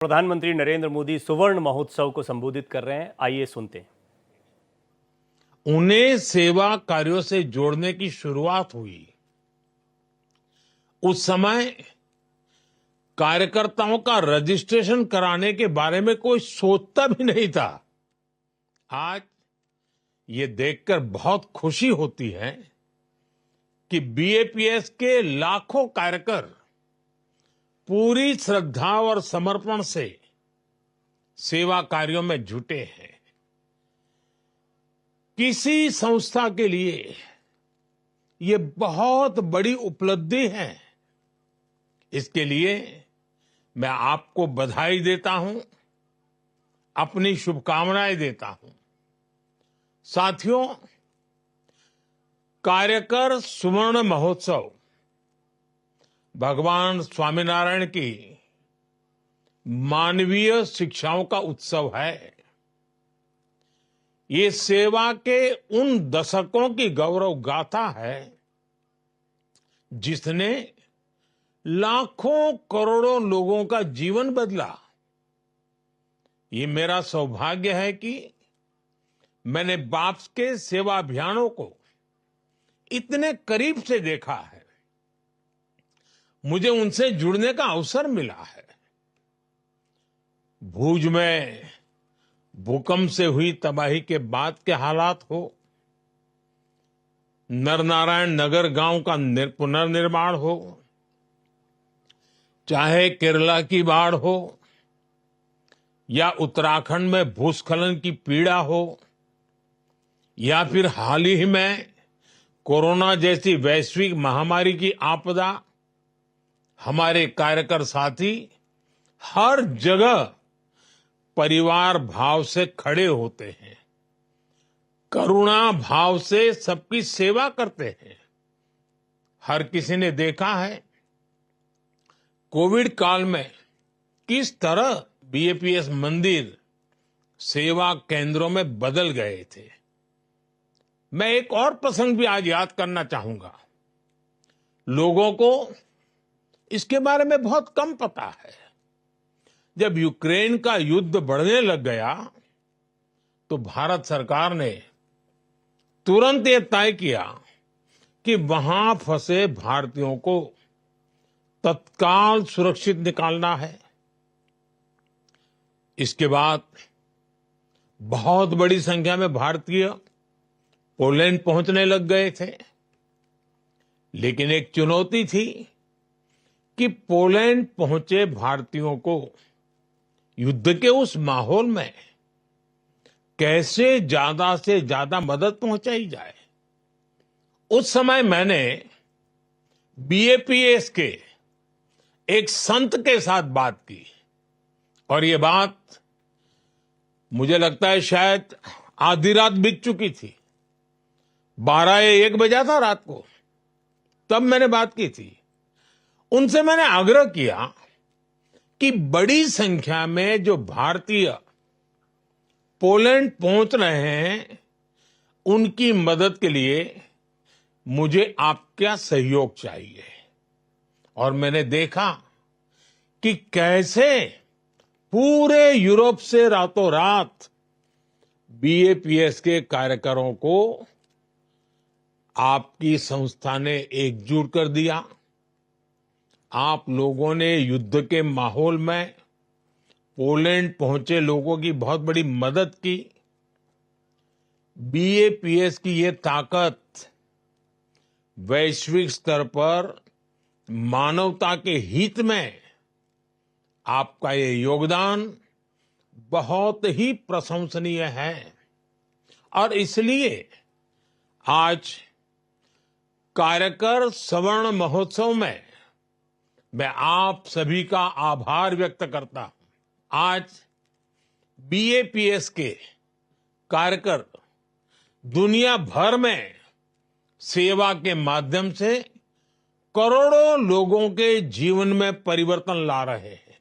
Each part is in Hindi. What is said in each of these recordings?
प्रधानमंत्री नरेंद्र मोदी सुवर्ण महोत्सव को संबोधित कर रहे हैं। आइए सुनते हैं। उन्हें सेवा कार्यों से जोड़ने की शुरुआत हुई उस समय कार्यकर्ताओं का रजिस्ट्रेशन कराने के बारे में कोई सोचता भी नहीं था। आज ये देखकर बहुत खुशी होती है कि बीएपीएस के लाखों कार्यकर पूरी श्रद्धा और समर्पण से सेवा कार्यों में जुटे हैं। किसी संस्था के लिए ये बहुत बड़ी उपलब्धि है। इसके लिए मैं आपको बधाई देता हूं, अपनी शुभकामनाएं देता हूं। साथियों, कार्यकर सुवर्ण महोत्सव भगवान स्वामीनारायण की मानवीय शिक्षाओं का उत्सव है। ये सेवा के उन दशकों की गौरव गाथा है जिसने लाखों करोड़ों लोगों का जीवन बदला। ये मेरा सौभाग्य है कि मैंने बाप्स के सेवा अभियानों को इतने करीब से देखा है। मुझे उनसे जुड़ने का अवसर मिला है। भूज में भूकंप से हुई तबाही के बाद के हालात हो, नरनारायण नगर गांव का पुनर्निर्माण हो, चाहे केरला की बाढ़ हो या उत्तराखंड में भूस्खलन की पीड़ा हो, या फिर हाल ही में कोरोना जैसी वैश्विक महामारी की आपदा, हमारे कार्यकर साथी हर जगह परिवार भाव से खड़े होते हैं, करुणा भाव से सबकी सेवा करते हैं। हर किसी ने देखा है कोविड काल में किस तरह बीएपीएस मंदिर सेवा केंद्रों में बदल गए थे। मैं एक और प्रसंग भी आज याद करना चाहूंगा। लोगों को इसके बारे में बहुत कम पता है। जब यूक्रेन का युद्ध बढ़ने लग गया तो भारत सरकार ने तुरंत ये तय किया कि वहां फंसे भारतीयों को तत्काल सुरक्षित निकालना है। इसके बाद बहुत बड़ी संख्या में भारतीय पोलैंड पहुंचने लग गए थे। लेकिन एक चुनौती थी कि पोलैंड पहुंचे भारतीयों को युद्ध के उस माहौल में कैसे ज्यादा से ज्यादा मदद पहुंचाई जाए। उस समय मैंने बीएपीएस के एक संत के साथ बात की और ये बात मुझे लगता है शायद आधी रात बीत चुकी थी। 12 या 1 बजा था रात को, तब मैंने बात की थी। उनसे मैंने आग्रह किया कि बड़ी संख्या में जो भारतीय पोलैंड पहुंच रहे हैं, उनकी मदद के लिए मुझे आपका सहयोग चाहिए। और मैंने देखा कि कैसे पूरे यूरोप से रातों रात बीएपीएस के कार्यकरों को आपकी संस्था ने एकजुट कर दिया। आप लोगों ने युद्ध के माहौल में पोलैंड पहुंचे लोगों की बहुत बड़ी मदद की। बीएपीएस की ये ताकत वैश्विक स्तर पर मानवता के हित में आपका ये योगदान बहुत ही प्रशंसनीय है। और इसलिए आज कार्यकर स्वर्ण महोत्सव में मैं आप सभी का आभार व्यक्त करता हूं। आज बीएपीएस के कार्यकर दुनिया भर में सेवा के माध्यम से करोड़ों लोगों के जीवन में परिवर्तन ला रहे हैं।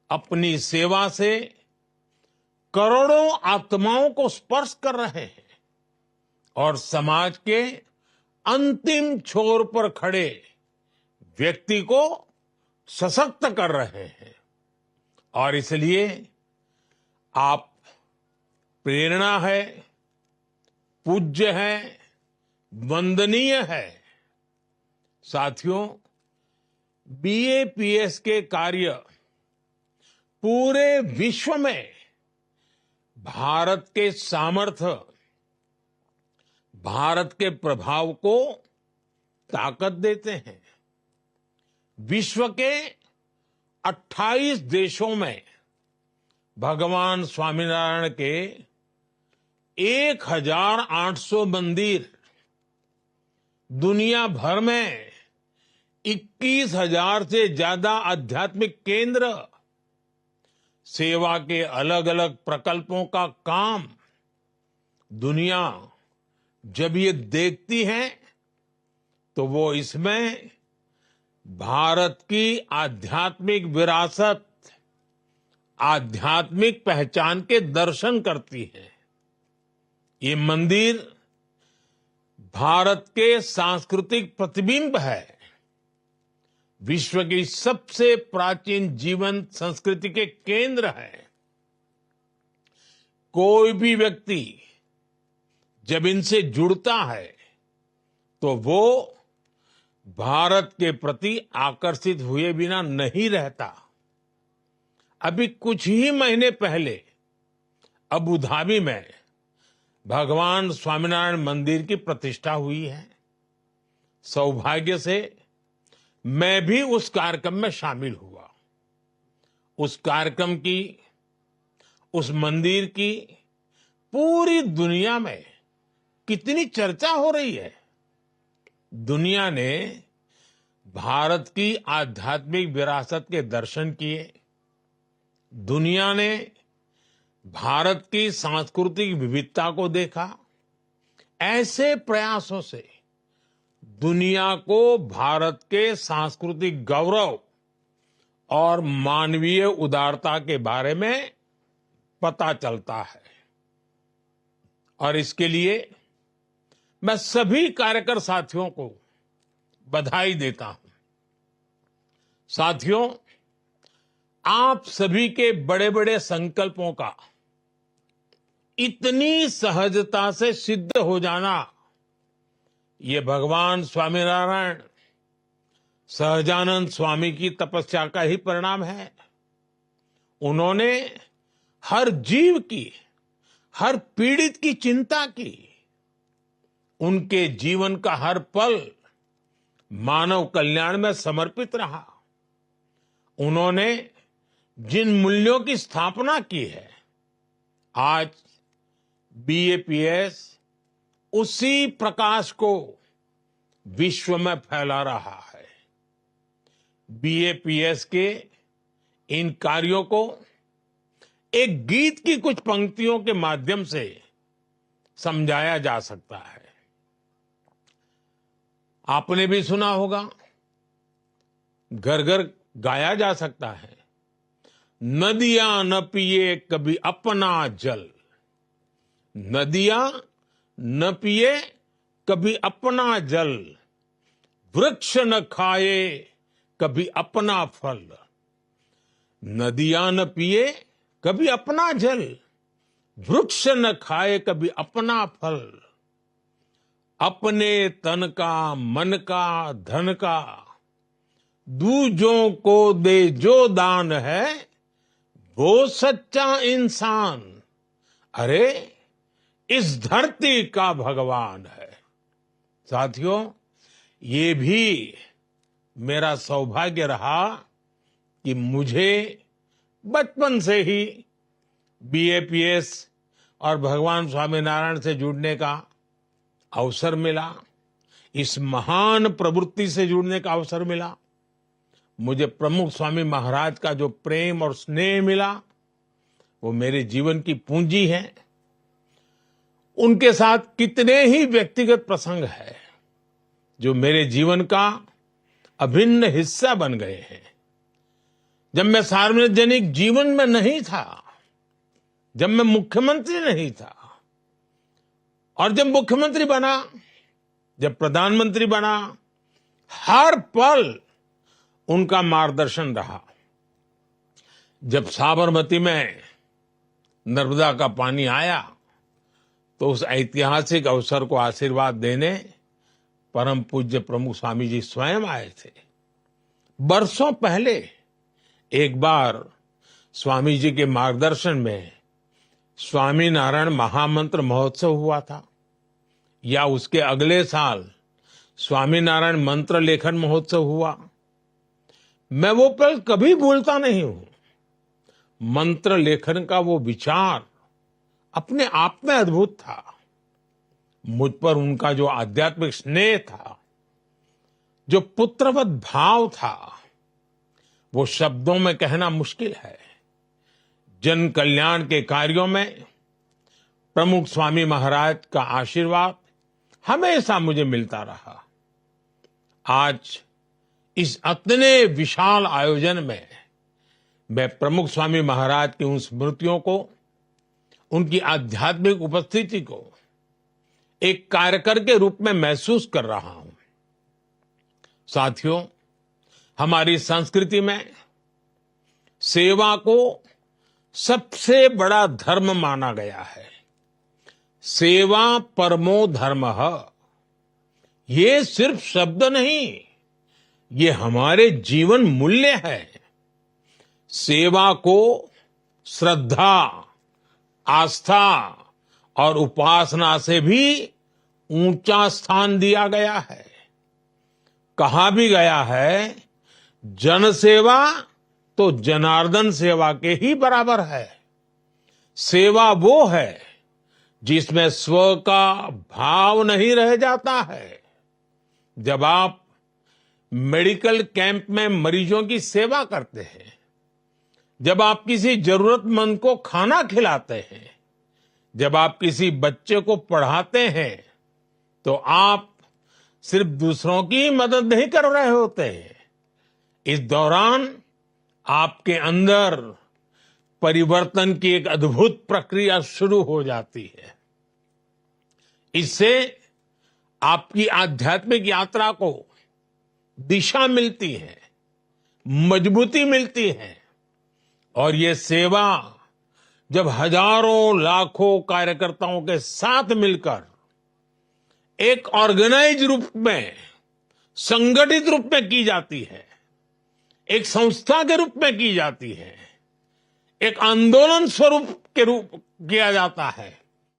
अपनी सेवा से करोड़ों आत्माओं को स्पर्श कर रहे हैं और समाज के अंतिम छोर पर खड़े व्यक्ति को सशक्त कर रहे हैं। और इसलिए आप प्रेरणा है, पूज्य है, वंदनीय है। साथियों, बीएपीएस के कार्य पूरे विश्व में भारत के सामर्थ्य, भारत के प्रभाव को ताकत देते हैं। विश्व के 28 देशों में भगवान स्वामीनारायण के 1800 मंदिर, दुनिया भर में 21,000 से ज्यादा आध्यात्मिक केंद्र, सेवा के अलग अलग प्रकल्पों का काम, दुनिया जब ये देखती है तो वो इसमें भारत की आध्यात्मिक विरासत, आध्यात्मिक पहचान के दर्शन करती है। ये मंदिर भारत के सांस्कृतिक प्रतिबिंब है, विश्व की सबसे प्राचीन जीवंत संस्कृति के केंद्र है। कोई भी व्यक्ति जब इनसे जुड़ता है तो वो भारत के प्रति आकर्षित हुए बिना नहीं रहता। अभी कुछ ही महीने पहले अबू धाबी में भगवान स्वामीनारायण मंदिर की प्रतिष्ठा हुई है। सौभाग्य से मैं भी उस कार्यक्रम में शामिल हुआ। उस कार्यक्रम की, उस मंदिर की पूरी दुनिया में कितनी चर्चा हो रही है। दुनिया ने भारत की आध्यात्मिक विरासत के दर्शन किए, दुनिया ने भारत की सांस्कृतिक विविधता को देखा। ऐसे प्रयासों से दुनिया को भारत के सांस्कृतिक गौरव और मानवीय उदारता के बारे में पता चलता है। और इसके लिए मैं सभी कार्यकर साथियों को बधाई देता हूं। साथियों, आप सभी के बड़े बड़े संकल्पों का इतनी सहजता से सिद्ध हो जाना, ये भगवान स्वामीनारायण, सहजानंद स्वामी की तपस्या का ही परिणाम है। उन्होंने हर जीव की, हर पीड़ित की चिंता की। उनके जीवन का हर पल मानव कल्याण में समर्पित रहा। उन्होंने जिन मूल्यों की स्थापना की है, आज बीएपीएस उसी प्रकाश को विश्व में फैला रहा है। बीएपीएस के इन कार्यों को एक गीत की कुछ पंक्तियों के माध्यम से समझाया जा सकता है। आपने भी सुना होगा, घर घर गाया जा सकता है, नदियां न पिए कभी अपना जल, नदियां न पिए कभी अपना जल, वृक्ष न खाए कभी अपना फल। नदियां न पिए कभी अपना जल, वृक्ष न खाए कभी अपना फल। अपने तन का, मन का, धन का दूजों को दे जो दान है, वो सच्चा इंसान, अरे इस धरती का भगवान है। साथियों, ये भी मेरा सौभाग्य रहा कि मुझे बचपन से ही बीएपीएस और भगवान स्वामीनारायण से जुड़ने का अवसर मिला, इस महान प्रवृत्ति से जुड़ने का अवसर मिला। मुझे प्रमुख स्वामी महाराज का जो प्रेम और स्नेह मिला, वो मेरे जीवन की पूंजी है। उनके साथ कितने ही व्यक्तिगत प्रसंग है जो मेरे जीवन का अभिन्न हिस्सा बन गए हैं। जब मैं सार्वजनिक जीवन में नहीं था, जब मैं मुख्यमंत्री नहीं था, और जब मुख्यमंत्री बना, जब प्रधानमंत्री बना, हर पल उनका मार्गदर्शन रहा। जब साबरमती में नर्मदा का पानी आया तो उस ऐतिहासिक अवसर को आशीर्वाद देने परम पूज्य प्रमुख स्वामी जी स्वयं आए थे। बरसों पहले एक बार स्वामी जी के मार्गदर्शन में स्वामी नारायण महामंत्र महोत्सव हुआ था, या उसके अगले साल स्वामी नारायण मंत्र लेखन महोत्सव हुआ। मैं वो पल कभी भूलता नहीं हूं। मंत्र लेखन का वो विचार अपने आप में अद्भुत था। मुझ पर उनका जो आध्यात्मिक स्नेह था, जो पुत्रवत भाव था, वो शब्दों में कहना मुश्किल है। जन कल्याण के कार्यों में प्रमुख स्वामी महाराज का आशीर्वाद हमेशा मुझे मिलता रहा। आज इस इतने विशाल आयोजन में मैं प्रमुख स्वामी महाराज की उन स्मृतियों को, उनकी आध्यात्मिक उपस्थिति को एक कार्यकर के रूप में महसूस कर रहा हूं। साथियों, हमारी संस्कृति में सेवा को सबसे बड़ा धर्म माना गया है। सेवा परमो धर्मः। ये सिर्फ शब्द नहीं, ये हमारे जीवन मूल्य है। सेवा को श्रद्धा, आस्था और उपासना से भी ऊंचा स्थान दिया गया है। कहा भी गया है, जन सेवा तो जनार्दन सेवा के ही बराबर है। सेवा वो है जिसमें स्व का भाव नहीं रह जाता है। जब आप मेडिकल कैंप में मरीजों की सेवा करते हैं, जब आप किसी जरूरतमंद को खाना खिलाते हैं, जब आप किसी बच्चे को पढ़ाते हैं, तो आप सिर्फ दूसरों की मदद नहीं कर रहे होते। इस दौरान आपके अंदर परिवर्तन की एक अद्भुत प्रक्रिया शुरू हो जाती है। इससे आपकी आध्यात्मिक यात्रा को दिशा मिलती है, मजबूती मिलती है। और ये सेवा जब हजारों लाखों कार्यकर्ताओं के साथ मिलकर एक ऑर्गेनाइज रूप में, संगठित रूप में की जाती है, एक संस्था के रूप में की जाती है, एक आंदोलन स्वरूप के रूप किया जाता है,